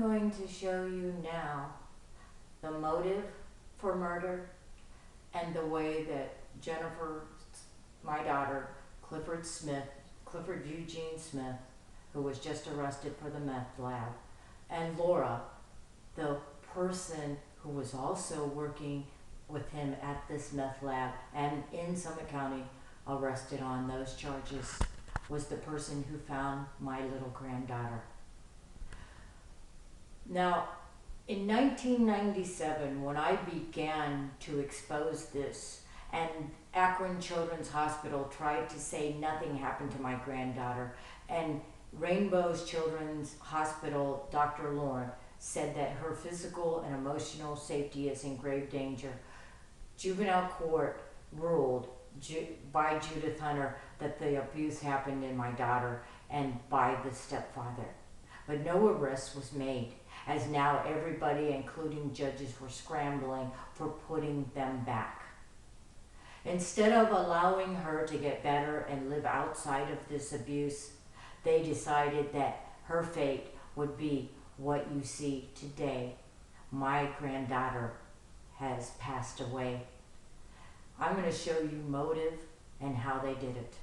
going to show you now the motive for murder and the way that Jennifer, my daughter, Clifford Eugene Smith, who was just arrested for the meth lab, and Laura, the person who was also working with him at this meth lab and in Summit County, arrested on those charges, was the person who found my little granddaughter. Now, in 1997, when I began to expose this, and Akron Children's Hospital tried to say nothing happened to my granddaughter, and Rainbow's Children's Hospital, Dr. Lauren, said that her physical and emotional safety is in grave danger. Juvenile court ruled by Judith Hunter that the abuse happened in my daughter and by the stepfather. But no arrest was made, as now everybody, including judges, were scrambling for putting them back. Instead of allowing her to get better and live outside of this abuse, they decided that her fate would be what you see today. My granddaughter has passed away. I'm going to show you motive and how they did it.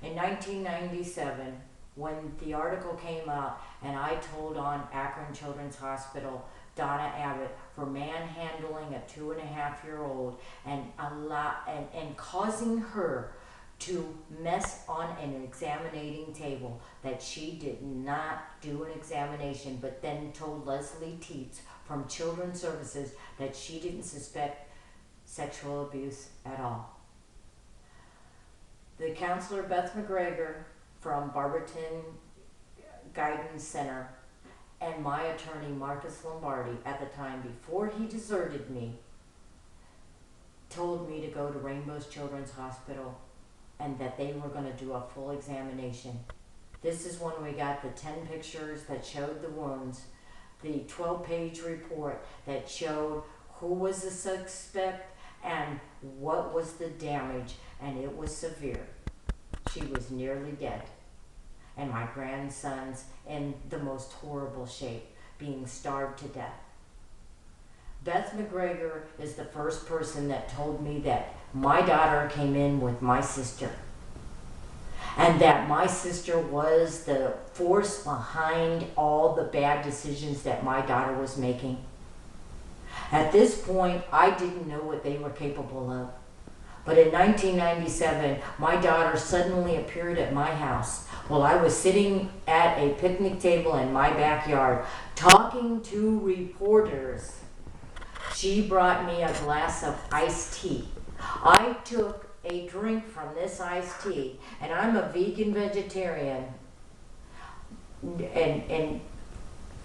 In 1997, when the article came out and I told on Akron Children's Hospital, Donna Abbott, for manhandling a 2.5-year-old and causing her to mess on an examining table, that she did not do an examination, but then told Leslie Teets from Children's Services that she didn't suspect sexual abuse at all. The counselor Beth McGregor from Barberton Guidance Center and my attorney Marcus Lombardi at the time, before he deserted me, told me to go to Rainbow's Children's Hospital and that they were going to do a full examination. This is when we got the 10 pictures that showed the wounds, the 12-page report that showed who was the suspect and what was the damage, and it was severe. She was nearly dead, and my grandson's in the most horrible shape, being starved to death. Beth McGregor is the first person that told me that my daughter came in with my sister, and that my sister was the force behind all the bad decisions that my daughter was making. At this point, I didn't know what they were capable of. But in 1997, my daughter suddenly appeared at my house while I was sitting at a picnic table in my backyard talking to reporters. She brought me a glass of iced tea. I took a drink from this iced tea, and I'm a vegan vegetarian and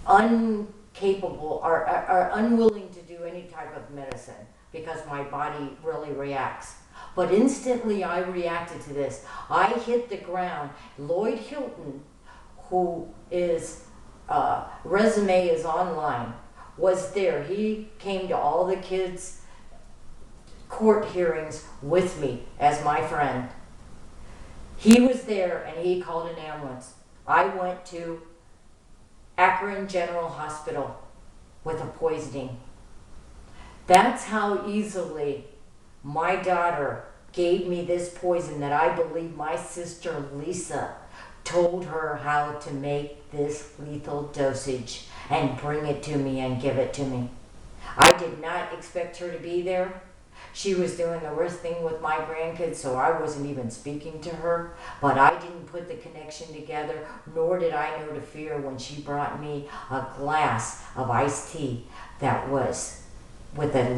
incapable or unwilling to do any type of medicine because my body really reacts. But instantly I reacted to this. I hit the ground. Lloyd Hilton, who is resume is online, was there. He came to all the kids' court hearings with me as my friend. He was there and he called an ambulance. I went to Akron General Hospital with a poisoning. That's how easily my daughter gave me this poison that I believe my sister Lisa told her how to make this lethal dosage and bring it to me and give it to me. I did not expect her to be there. She was doing the worst thing with my grandkids, so I wasn't even speaking to her. But I didn't put the connection together, nor did I know to fear when she brought me a glass of iced tea that was with a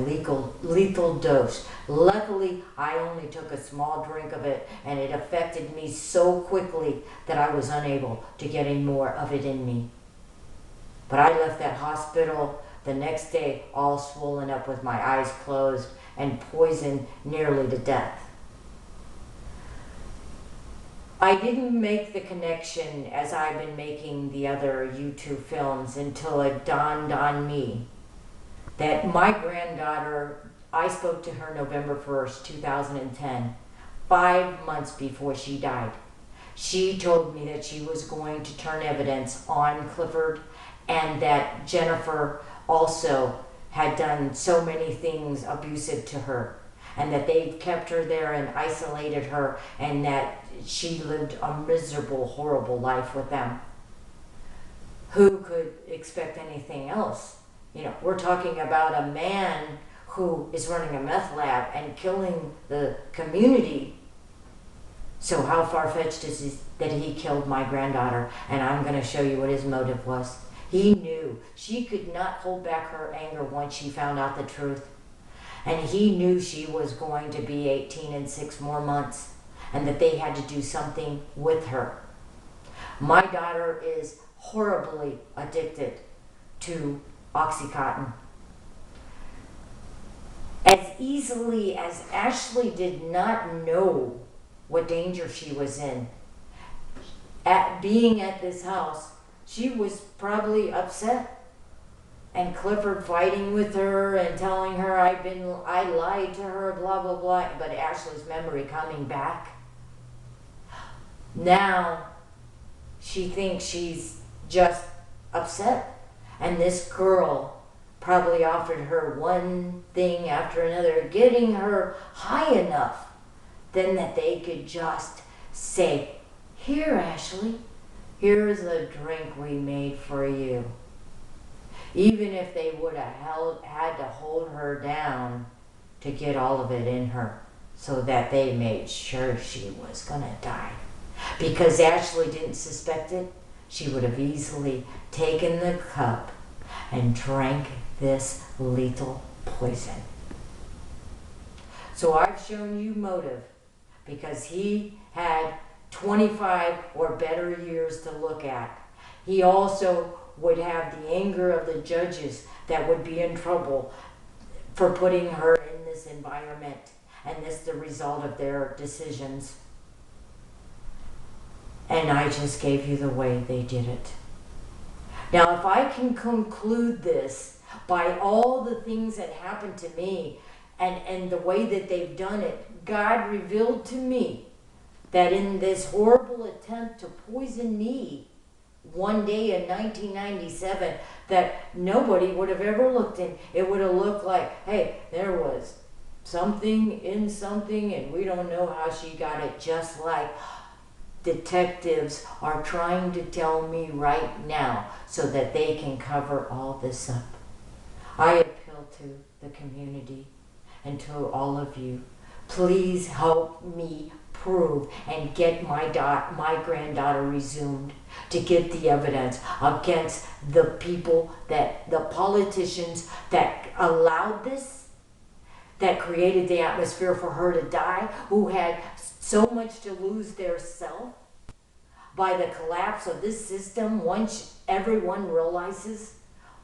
lethal dose. Luckily, I only took a small drink of it, and it affected me so quickly that I was unable to get any more of it in me. But I left that hospital the next day all swollen up with my eyes closed and poisoned nearly to death. I didn't make the connection as I've been making the other YouTube films until it dawned on me that my granddaughter, I spoke to her November 1st, 2010, 5 months before she died. She told me that she was going to turn evidence on Clifford and that Jennifer also had done so many things abusive to her, and that they kept her there and isolated her, and that she lived a miserable, horrible life with them. Who could expect anything else? You know, we're talking about a man who is running a meth lab and killing the community. So how far-fetched is it that he killed my granddaughter? And I'm going to show you what his motive was. He knew she could not hold back her anger once she found out the truth. And he knew she was going to be 18 in 6 more months, and that they had to do something with her. My daughter is horribly addicted to Oxycontin. As easily as Ashley did not know what danger she was in, at being at this house, she was probably upset. And Clifford fighting with her and telling her I lied to her, blah, blah, blah. But Ashley's memory coming back. Now she thinks she's just upset. And this girl probably offered her one thing after another, getting her high enough then that they could just say, "Here, Ashley, here's a drink we made for you." Even if they would have had to hold her down to get all of it in her, so that they made sure she was going to die. Because Ashley didn't suspect it, she would have easily taken the cup and drank this lethal poison. So I've shown you motive, because he had 25 or better years to look at. He also would have the anger of the judges that would be in trouble for putting her in this environment, and this the result of their decisions. And I just gave you the way they did it. Now, if I can conclude this by all the things that happened to me and the way that they've done it, God revealed to me that in this horrible attempt to poison me one day in 1997, that nobody would have ever looked in. It would have looked like, hey, there was something in something and we don't know how she got it, just like detectives are trying to tell me right now so that they can cover all this up. I appeal to the community and to all of you. Please help me prove and get my granddaughter resumed, to get the evidence against the people, the politicians that allowed this, that created the atmosphere for her to die, who had so much to lose their self by the collapse of this system once everyone realizes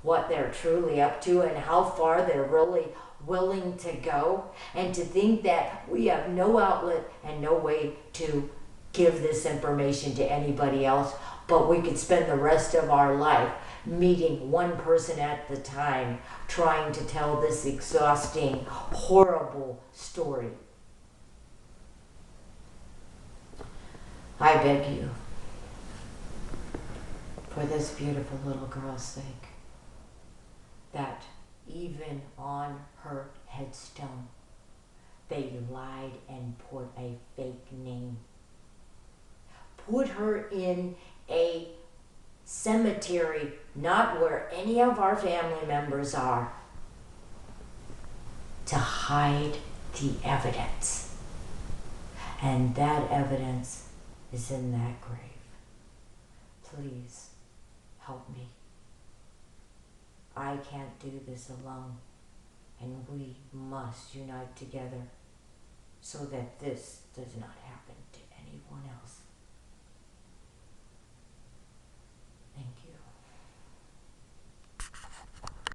what they're truly up to and how far they're really willing to go. And to think that we have no outlet and no way to give this information to anybody else, but we could spend the rest of our life meeting one person at the time, trying to tell this exhausting, horrible story. I beg you, for this beautiful little girl's sake, that even on her headstone, they lied and put a fake name. Put her in a cemetery, not where any of our family members are, to hide the evidence. And that evidence is in that grave. Please help me. I can't do this alone, and we must unite together so that this does not happen to anyone else.